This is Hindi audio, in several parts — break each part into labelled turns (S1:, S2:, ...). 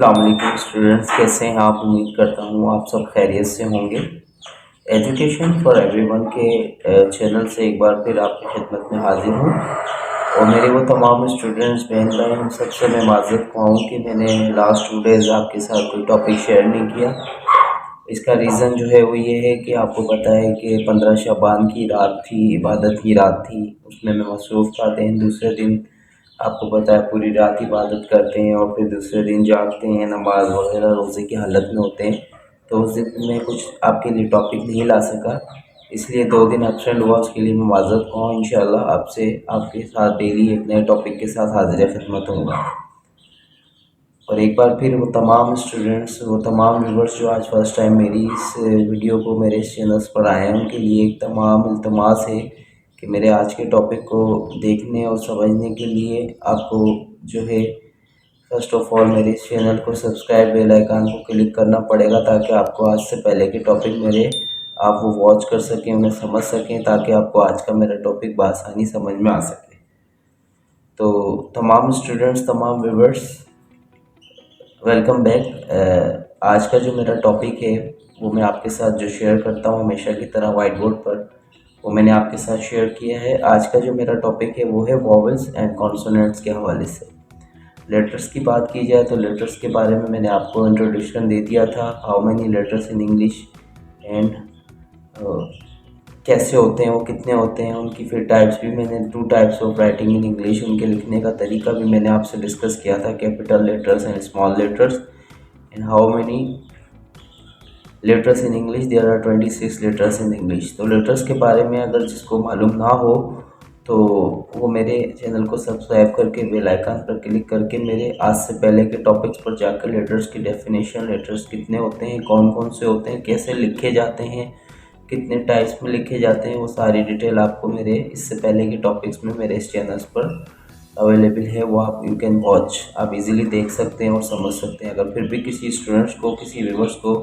S1: अस्सलाम वालेकुम स्टूडेंट्स, कैसे हैं आप? उम्मीद करता हूँ आप सब खैरियत से होंगे। एजुकेशन फॉर एवरीवन के चैनल से एक बार फिर आपकी खिदमत में हाजिर हूँ और मेरे वो तमाम स्टूडेंट्स बहन भाई उन सबसे मैं माज़रत ख्वाह हूँ कि मैंने लास्ट 2 डेज़ आपके साथ कोई टॉपिक शेयर नहीं किया। इसका रीज़न जो है वो ये है कि आपको पता है कि 15 शबान की रात थी, इबादत की रात थी, उसमें मैं मसरूफ़ था। दिन दूसरे दिन आपको पता है पूरी रात इबादत करते हैं और फिर दूसरे दिन जागते हैं, नमाज वगैरह रोज़े की हालत में होते हैं। तो उस दिन मैं कुछ आपके लिए टॉपिक नहीं ला सका, इसलिए 2 दिन एब्सेंट हुआ। उसके लिए मैं माज़रत ख्वाह हूँ। इंशाअल्लाह आपसे आपके साथ डेली एक नए टॉपिक के साथ हाज़िर खिदमत होऊंगा। और एक बार फिर वो तमाम स्टूडेंट्स, वो तमाम व्यूवर्स जो आज फर्स्ट टाइम मेरी इस वीडियो को मेरे इस चैनल्स पर आए हैं, उनके लिए एक तमाम इल्तमास है कि मेरे आज के टॉपिक को देखने और समझने के लिए आपको जो है फर्स्ट ऑफ ऑल मेरे इस चैनल को सब्सक्राइब, बेल आइकन को क्लिक करना पड़ेगा ताकि आपको आज से पहले के टॉपिक मेरे आप वो वॉच कर सकें, उन्हें समझ सकें, ताकि आपको आज का मेरा टॉपिक बआसानी समझ में आ सके। तो तमाम स्टूडेंट्स, तमाम व्यूवर्स, वेलकम बैक। आज का जो मेरा टॉपिक है वो मैं आपके साथ जो शेयर करता हूँ हमेशा की तरह वाइट बोर्ड पर, वो मैंने आपके साथ शेयर किया है। आज का जो मेरा टॉपिक है वो है वॉवल्स एंड कॉन्सोनेंट्स के हवाले से। लेटर्स की बात की जाए तो लेटर्स के बारे में मैंने आपको इंट्रोडक्शन दे दिया था, how many letters in English and कैसे होते हैं, वो कितने होते हैं, उनकी फिर टाइप्स भी मैंने 2 types of writing in English, उनके लिखने का तरीका भी मैंने आपसे डिस्कस किया था, capital letters and small letters and how many letters in English. There are 26 letters in English. तो लेटर्स के बारे में अगर जिसको मालूम ना हो तो वो मेरे चैनल को सब्सक्राइब करके बेल आइकन पर क्लिक करके मेरे आज से पहले के टॉपिक्स पर जाकर लेटर्स की डेफिनेशन, लेटर्स कितने होते हैं, कौन कौन से होते हैं, कैसे लिखे जाते हैं, कितने टाइप्स में लिखे जाते हैं, वो सारी डिटेल आपको मेरे इससे पहले के टॉपिक्स में मेरे इस चैनल्स पर अवेलेबल है। वो आप यू कैन वॉच, आप इजीली देख सकते हैं और समझ सकते हैं। अगर फिर भी किसी स्टूडेंट्स को, किसी व्यूवर्स को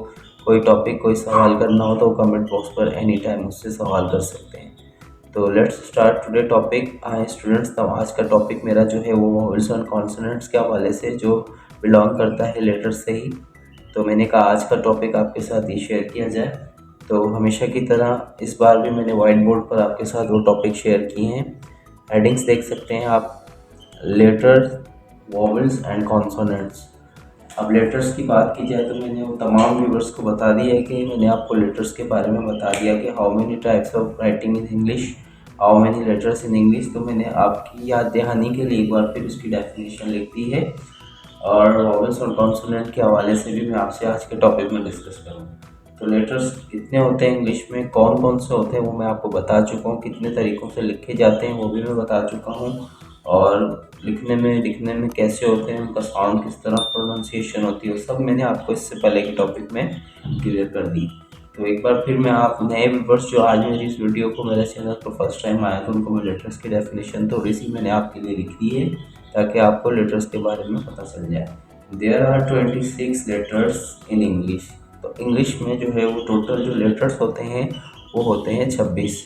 S1: कोई टॉपिक, कोई सवाल करना हो तो कमेंट बॉक्स पर एनी टाइम मुझसे सवाल कर सकते हैं। तो लेट्स स्टार्ट टुडे टॉपिक। आए स्टूडेंट्स, तो आज का टॉपिक मेरा जो है वो वॉवल्स एंड कॉन्सोनेंट्स के हवाले से जो बिलोंग करता है लेटर से ही। तो मैंने कहा आज का टॉपिक आपके साथ ये शेयर किया जाए। तो हमेशा की तरह इस बार भी मैंने वाइट बोर्ड पर आपके साथ वो टॉपिक शेयर किए हैं। हेडिंग्स देख सकते हैं आप, लेटर्स, वॉवल्स एंड कॉन्सोनेंट्स। अब लेटर्स की बात की जाए तो मैंने वो तमाम व्यूवर्स को बता दिया है कि मैंने आपको लेटर्स के बारे में बता दिया कि how many types of writing in English, how many letters in English. तो मैंने आपकी याद दहानी के लिए एक बार फिर उसकी डेफिनेशन लिख दी है और वॉवल्स और कॉन्सोनेंट के हवाले से भी मैं आपसे आज के टॉपिक में डिस्कस करूँगा। तो लेटर्स कितने होते हैं इंग्लिश में, कौन कौन से होते हैं वो मैं आपको बता चुका हूँ, कितने तरीक़ों से लिखे जाते हैं वो भी मैं बता चुका हूँ, और लिखने में कैसे होते हैं, उनका साउंड किस तरह, प्रोनाउंसिएशन होती है, वो सब मैंने आपको इससे पहले के टॉपिक में क्लियर कर दी। तो एक बार फिर मैं आप नए व्यूवर्स जो आज मेरी इस वीडियो को मेरे चैनल पर फर्स्ट टाइम आया तो उनको मैं लेटर्स की डेफिनेशन थोड़ी सी मैंने आपके लिए लिख दी है ताकि आपको लेटर्स के बारे में पता चल जाए। There are 26 letters in English. तो इंग्लिश में जो है वो टोटल जो लेटर्स होते हैं वो होते हैं 26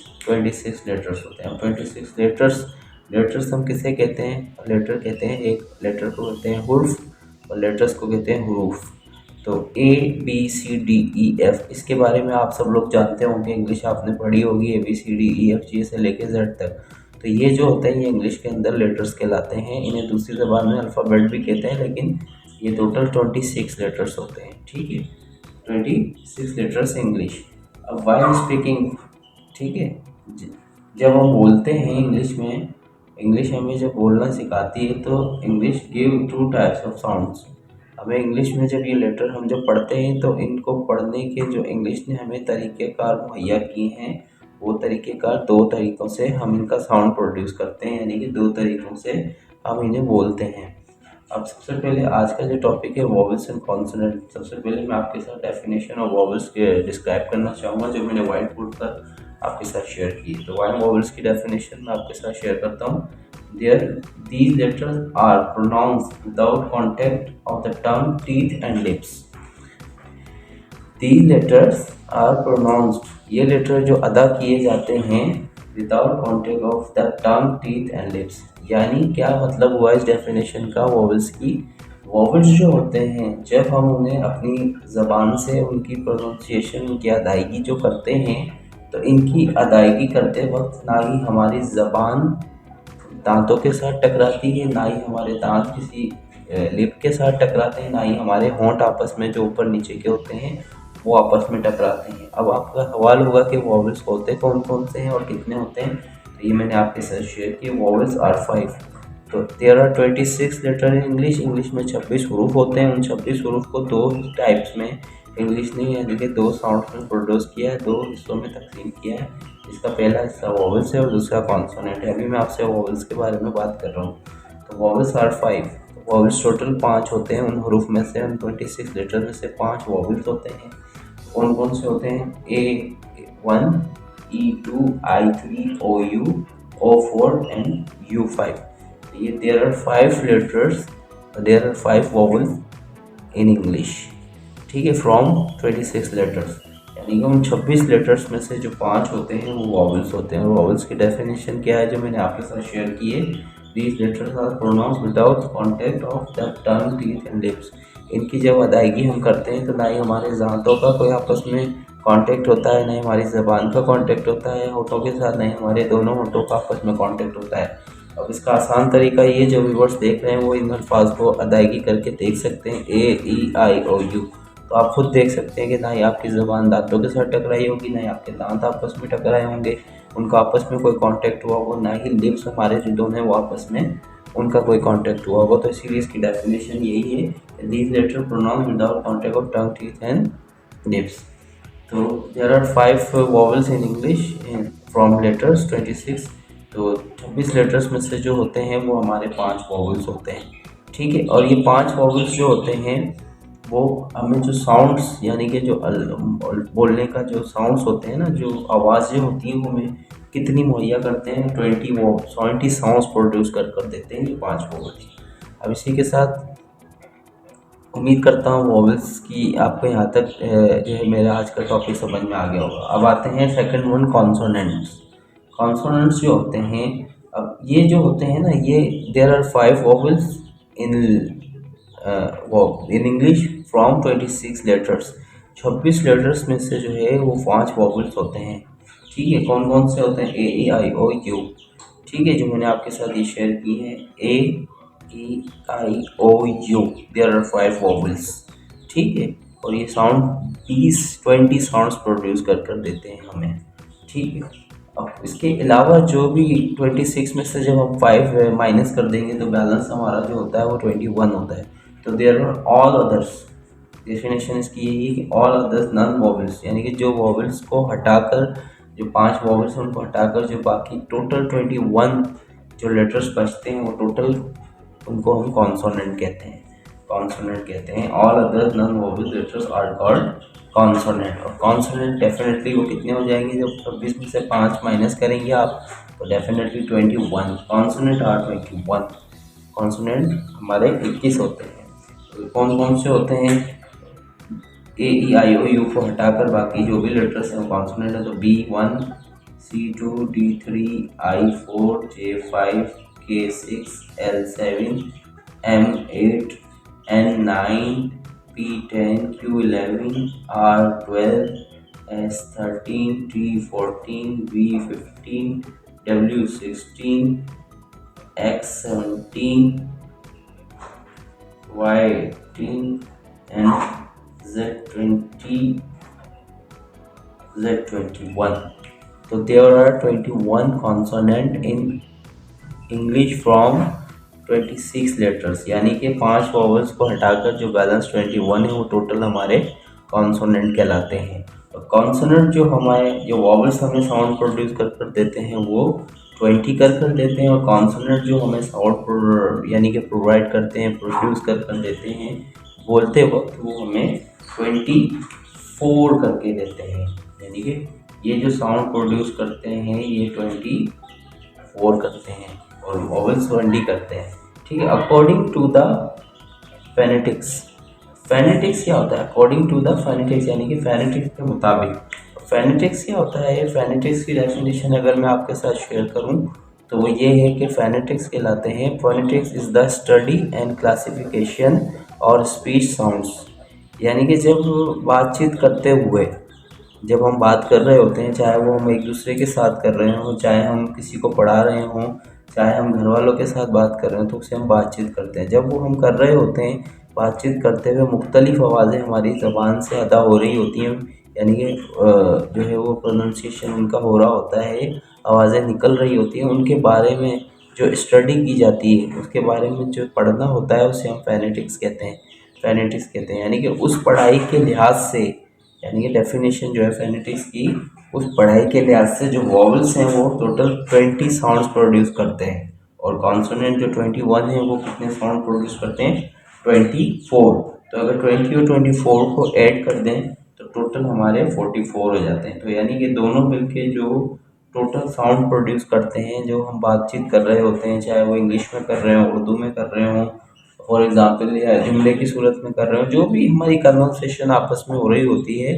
S1: लेटर्स होते हैं। 26 लेटर्स हम किसे कहते हैं? लेटर कहते हैं, एक लेटर को कहते हैं हुर्फ और लेटर्स को कहते हैं हुरूफ। तो ABCDEF, इसके बारे में आप सब लोग जानते होंगे, इंग्लिश आपने पढ़ी होगी, ABCDEFG से लेके Z तक। तो ये जो होते हैं ये इंग्लिश के अंदर लेटर्स कहलाते हैं। इन्हें दूसरी ज़बान में अल्फ़ाबेट भी कहते हैं, लेकिन ये टोटल 26 लेटर्स होते हैं। ठीक है, 26 लेटर्स इंग्लिश। अब वाइल स्पीकिंग, ठीक है, जब हम बोलते हैं इंग्लिश में, इंग्लिश हमें जब बोलना सिखाती है तो English give 2 types of sounds. हमें इंग्लिश में जब ये लेटर हम जब पढ़ते हैं तो इनको पढ़ने के जो इंग्लिश ने हमें तरीक़ेकार मुहैया किए हैं, वो तरीक़ेकार 2 तरीक़ों से हम इनका साउंड प्रोड्यूस करते हैं, यानी कि 2 तरीक़ों से हम इन्हें बोलते हैं। अब सबसे पहले आज का जो टॉपिक है वॉवल्स एंड कॉन्सोनेंट। सबसे पहले मैं आपके साथ डेफिनेशन ऑफ वॉवल्स के डिस्क्राइब करना चाहूँगा जो मैंने व्हाइट बोर्ड पर आपके साथ शेयर की। तो वाइल वॉवल्स की डेफिनेशन मैं आपके साथ शेयर करता हूँ। These letters are pronounced without contact of the tongue, teeth and lips. These letters are pronounced, ये लेटर जो अदा किए जाते हैं without contact of the tongue, teeth and lips. यानी क्या मतलब हुआ इस डेफिनेशन का वॉवल्स की? वॉवल्स जो होते हैं जब हम उन्हें अपनी ज़बान से उनकी प्रोनाउंसिएशन, उनकी अदायगी जो करते हैं, तो इनकी अदायगी करते वक्त ना ही हमारी ज़बान दांतों के साथ टकराती है, ना ही हमारे दांत किसी लिप के साथ टकराते हैं, ना ही हमारे होंठ आपस में जो ऊपर नीचे के होते हैं वो आपस में टकराते हैं। अब आपका सवाल होगा कि वॉवल्स होते कौन कौन से हैं और कितने होते हैं, तो ये मैंने आपके साथ शेयर किए। Vowels are 5। तो there are 26 letter in English. English में 26 हरूफ होते हैं। उन 26 हरूफ को दो टाइप्स में, इंग्लिश ने यानी कि दो साउंड्स में प्रोड्यूस किया है, दो हिस्सों में तकसीम किया है। इसका पहला हिस्सा वॉवल्स है और दूसरा कॉन्सोनेंट है। अभी मैं आपसे वॉवल्स के बारे में बात कर रहा हूँ। तो वॉवल्स आर 5। वॉवल्स टोटल 5 होते हैं। उन हरूफ में से, उन 26 लेटर में से 5 वॉवल्स होते हैं। कौन कौन से होते हैं? A1, E2, I3, OU, O4 and U5। ये there are 5 letters, there are 5 vowels in English, ठीक है, फ्रॉम 26 लेटर्स। यानी कि उन 26 लेटर्स में से जो 5 होते हैं वो वॉवल्स होते हैं। और वॉवल्स की डेफिनेशन क्या है जो मैंने आपके साथ शेयर की है? These letters are pronounced without contact of the tongue, teeth and lips. इनकी जब अदायगी हम करते हैं तो ना ही हमारे दांतों का कोई आपस में कांटेक्ट होता है, ना ही हमारी ज़बान का कांटेक्ट होता है होठों के साथ, ना ही हमारे दोनों होठों का आपस में कांटेक्ट होता है। अब इसका आसान तरीका ये, जो व्यूअर्स देख रहे हैं वो इन अल्फाज को अदायगी करके देख सकते हैं। A, E, I, O, U। तो आप खुद देख सकते हैं कि ना ही आपकी ज़बान दांतों के साथ टकराई होगी, ना ही आपके दांत आपस में टकराए होंगे, उनका आपस में कोई कांटेक्ट हुआ होगा, ना ही लिप्स हमारे जो दोनों हैं वो आपस में उनका कोई कांटेक्ट हुआ होगा। तो इसीलिए इसकी डेफिनेशन यही है, these letter pronounce without contact of tongue, teeth and lips. तो there are 5 vowels in English from letters 26। तो 26 लेटर्स में से जो होते हैं वो हमारे 5 वॉवल्स होते हैं, ठीक है। और ये 5 वॉवल्स जो होते हैं वो हमें जो साउंड्स, यानी कि जो बोलने का जो साउंड्स होते हैं ना, जो आवाज़ें होती हैं वो हमें कितनी मुहैया करते हैं? 20 साउंड्स प्रोड्यूस कर देते हैं ये 5 वॉवल्स। अब इसी के साथ उम्मीद करता हूँ वॉवल्स की आपको यहाँ तक जो है मेरा आज का टॉपिक समझ में आ गया होगा। अब आते हैं सेकंड वन, कॉन्सोनेंट्स। कॉन्सोनेंट्स जो होते हैं, अब ये जो होते हैं ना, ये there are 5 vowels in in English from 26 letters. 26 letters में से जो है वो 5 वॉवल्स होते हैं, ठीक है। कौन कौन से होते हैं? A, E, I, O, U, ठीक है, जो मैंने आपके साथ ये शेयर की है। A, E, I, O, U, there are 5 vowels, ठीक है। और ये साउंड 20 साउंड्स प्रोड्यूस कर देते हैं हमें, ठीक है। अब इसके अलावा जो भी 26 में से जब हम 5 माइनस कर देंगे तो बैलेंस हमारा जो होता है वो 21 होता है। तो there are all others, definition इसकी यही है कि ऑल अदर्स नॉन वॉवल्स, यानी कि जो वॉवल्स को हटाकर, जो 5 वॉवल्स हैं उनको हटाकर जो बाकी टोटल 21 जो लेटर्स बचते हैं वो टोटल, उनको हम कॉन्सोनेंट कहते हैं। कॉन्सोनेंट कहते हैं। All other non vowel letters are called consonant. और कॉन्सोनेंट डेफिनेटली वो कितने हो जाएंगे? जब 26 में से 5 माइनस करेंगे आप तो डेफिनेटली 21। Consonant are 21। कॉन्सोनेंट हमारे 21 होते हैं। तो कौन कौन से होते हैं? A, E, I, O, U को हटाकर बाकी जो भी लेटर्स हैं वो कॉन्सोनेंट है। तो B1, C2, D3, I4, J5, K6, L7, M8, N9, P10, Q11, R12, S13, T14, V15, W16, X17, Y18 and Z20, Z21. So there are 21 consonant in English from 26 letters, यानी कि 5 वॉवल्स को हटाकर जो बैलेंस 21 है वो टोटल हमारे कॉन्सोनेंट कहलाते हैं। और कॉन्सोनेंट जो हमारे, जो वॉवल्स हमें साउंड प्रोड्यूस कर देते हैं वो 20 कर देते हैं। और कॉन्सोनेंट जो हमें साउंड यानी कि प्रोवाइड करते हैं, प्रोड्यूस कर देते हैं बोलते वक्त, वो हमें 24 करके देते हैं। यानी कि ये जो साउंड प्रोड्यूस करते हैं ये 24 करते हैं और वॉवल्स 20 करते हैं, ठीक है। According to the phonetics. Phonetics क्या होता है? अकॉर्डिंग टू द फेनेटिक्स, यानी कि फेनेटिक्स के मुताबिक। फेनेटिक्स क्या होता है? ये फेनेटिक्स की डेफिनेशन अगर मैं आपके साथ शेयर करूं तो वो ये है कि फेनेटिक्स कहलाते हैं, phonetics is the study and classification और स्पीच साउंड्स, यानी कि जब बातचीत करते हुए जब हम बात कर रहे होते हैं, चाहे वो हम एक दूसरे के साथ कर रहे हों, चाहे हम किसी को पढ़ा रहे हों, चाहे हम घर वालों के साथ बात कर रहे हों, तो उसे हम बातचीत करते हैं। जब वो हम कर रहे होते हैं बातचीत करते हुए, मुख्तलिफ आवाज़ें हमारी ज़बान से अदा हो रही होती हैं, यानी कि जो है वो प्रोनाउंसिएशन उनका हो रहा होता है, आवाज़ें निकल रही होती हैं, उनके बारे में जो स्टडी की जाती है, उसके बारे में जो पढ़ना होता है, उसे हम फ़ोनेटिक्स कहते हैं। फ़ोनेटिक्स कहते हैं, यानी कि उस पढ़ाई के लिहाज से, यानी कि डेफिनेशन जो है फ़ोनेटिक्स की, उस पढ़ाई के लिहाज से जो वॉवल्स हैं वो टोटल 20 साउंड्स प्रोड्यूस करते हैं, और कॉन्सोनेंट जो 21 है वो कितने साउंड प्रोड्यूस करते हैं, 24। तो अगर 20 और 24 को ऐड कर दें तो टोटल हमारे 44 हो जाते हैं। तो यानी कि दोनों मिलके जो टोटल साउंड प्रोड्यूस करते हैं, जो हम बातचीत कर रहे होते हैं, चाहे वो इंग्लिश में कर रहे हों, उर्दू में कर रहे हों, फॉर एग्जाम्पल या जुमले की सूरत में कर रहे हो, जो भी हमारी कन्वर्सेशन आपस में हो रही होती है,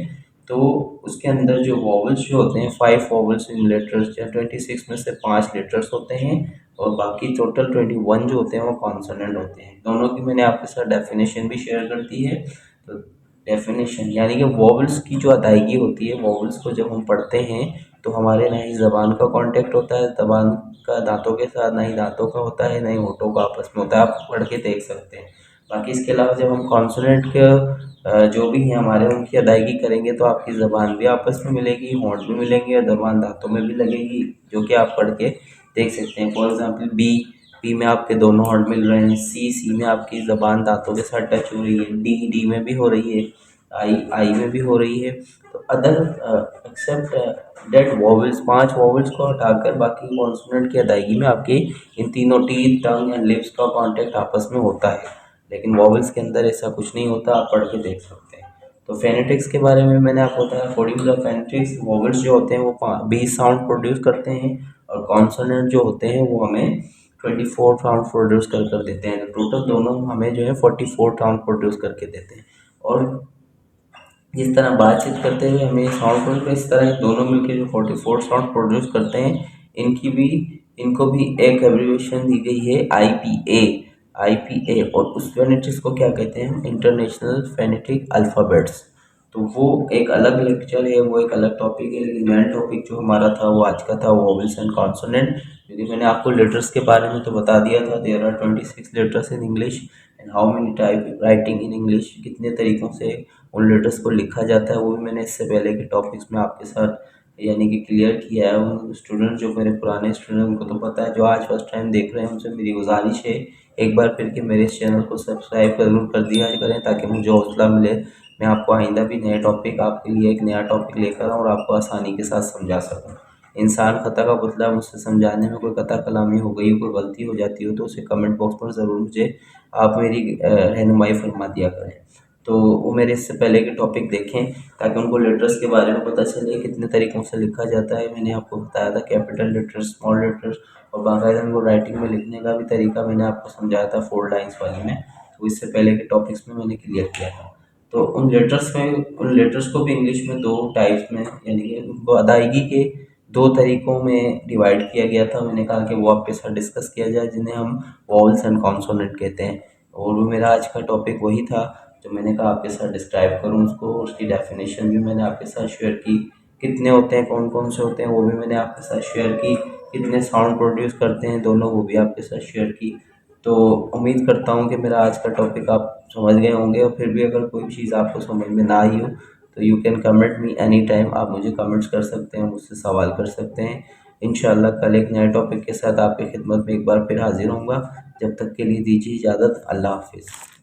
S1: तो उसके अंदर जो वॉवल्स जो होते हैं, 5 वॉवल्स इन लेटर्स, या 26 में से 5 लेटर्स होते हैं, और बाकी टोटल 21 जो होते हैं वो कॉन्सोनेंट होते हैं। दोनों की मैंने आपके साथ डेफिनेशन भी शेयर कर दी है। तो डेफिनेशन यानी कि वॉवल्स की जो अदायगी होती है, वॉवल्स को जब हम पढ़ते हैं तो हमारे ना ही ज़बान का कांटेक्ट होता है ज़बान का दांतों के साथ, ना ही दांतों का होता है, ना ही होठों का आपस में होता है, आप पढ़ के देख सकते हैं। बाकी इसके अलावा जब हम कॉन्सोनेंट के जो भी हैं हमारे, उनकी अदायगी करेंगे तो आपकी ज़बान भी आपस में मिलेगी, होंठ भी मिलेंगे, और ज़बान दांतों में भी लगेगी, जो कि आप पढ़ के देख सकते हैं। फॉर एग्जांपल बी, बी में आपके दोनों होंठ मिल रहे हैं, सी, सी में आपकी ज़बान दांतों के साथ टच हो रही है, डी, डी में भी हो रही है, आई, आई में भी हो रही है। तो other except that vowels, 5 vowels को हटाकर बाकी कॉन्सोनेंट की अदायगी में आपके इन तीनों टीथ, टंग एंड लिप्स का कांटेक्ट आपस में होता है, लेकिन वॉवल्स के अंदर ऐसा कुछ नहीं होता, आप पढ़ के देख सकते हैं। तो फेनेटिक्स के बारे में मैंने आपको बताया। According to the phonetics, vowels जो होते हैं वो 20 साउंड प्रोड्यूस करते हैं, और कॉन्सोनेंट जो होते हैं वो हमें 24 साउंड प्रोड्यूस कर देते हैं। टोटल दोनों हमें जो है 44 साउंड प्रोड्यूस करके देते हैं। और जिस तरह बातचीत करते हुए हमें साउंड प्रोड्यूस, इस तरह दोनों मिलकर जो 44 साउंड प्रोड्यूस करते हैं, इनकी भी इनको भी एक एब्रीविएशन दी गई है, IPA। IPA, और उस फेनेटिक्स को क्या कहते हैं, इंटरनेशनल फेनेटिक अल्फ़ाबेट्स। तो वो एक अलग लेक्चर है, वो एक अलग टॉपिक है, लेकिन मेन टॉपिक जो हमारा था वो आज का था वॉवल्स एंड कॉन्सोनेंट। क्योंकि मैंने आपको लेटर्स के बारे में तो बता दिया था, there are 26 letters in English, and how many type writing in English, कितने तरीक़ों से उन लेटर्स को लिखा जाता है, वो भी मैंने इससे पहले के टॉपिक्स में आपके साथ यानी कि क्लियर किया है। उन स्टूडेंट जो मेरे पुराने स्टूडेंट, उनको तो पता है, जो आज फर्स्ट टाइम देख रहे हैं उनसे मेरी गुजारिश है एक बार फिर कि मेरे इस चैनल को सब्सक्राइब ज़रूर कर दिया करें, ताकि मुझे हौसला मिले, मैं आपको आइंदा भी नए टॉपिक, आपके लिए एक नया टॉपिक लेकर आऊँ और आपको आसानी के साथ समझा सकूँ। इंसान खता का पुतला, मुझसे समझाने में कोई कता कलामी हो गई हो, कोई गलती हो जाती हो, तो उसे कमेंट बॉक्स पर ज़रूर मुझे आप मेरी रहनुमाई फरमा दिया करें। तो वो मेरे इससे पहले के टॉपिक देखें, ताकि उनको लेटर्स के बारे में पता चले कितने तरीक़ों से लिखा जाता है। मैंने आपको बताया था कैपिटल लेटर्स, स्मॉल लेटर्स, और बाकायदा उनको राइटिंग में लिखने का भी तरीका मैंने आपको समझाया था 4 लाइन्स वाली में। तो इससे पहले के टॉपिक्स में मैंने क्लियर किया था। तो उन लेटर्स को भी इंग्लिश में 2 टाइप्स में, यानी कि उनको अदायगी के 2 तरीक़ों में डिवाइड किया गया था। मैंने कहा कि वो आपके साथ डिस्कस किया जाए, जिन्हें हम वॉवल्स एंड कॉन्सोनेंट कहते हैं। और वो मेरा आज का टॉपिक वही था जो मैंने कहा आपके साथ डिस्क्राइब करूँ उसको। उसकी डेफिनेशन भी मैंने आपके साथ शेयर की, कितने होते हैं, कौन कौन से होते हैं, वो भी मैंने आपके साथ शेयर की, कितने साउंड प्रोड्यूस करते हैं दोनों, वो भी आपके साथ शेयर की। तो उम्मीद करता हूँ कि मेरा आज का टॉपिक आप समझ गए होंगे, और फिर भी अगर कोई चीज़ आपको समझ में ना आई हो तो you can comment me any time, आप मुझे कमेंट्स कर सकते हैं, मुझसे सवाल कर सकते हैं। इंशाल्लाह कल एक नए टॉपिक के साथ आपकी खिदमत में एक बार फिर हाजिर होऊंगा। जब तक के लिए दीजिए इजाज़त। अल्लाह हाफिज़।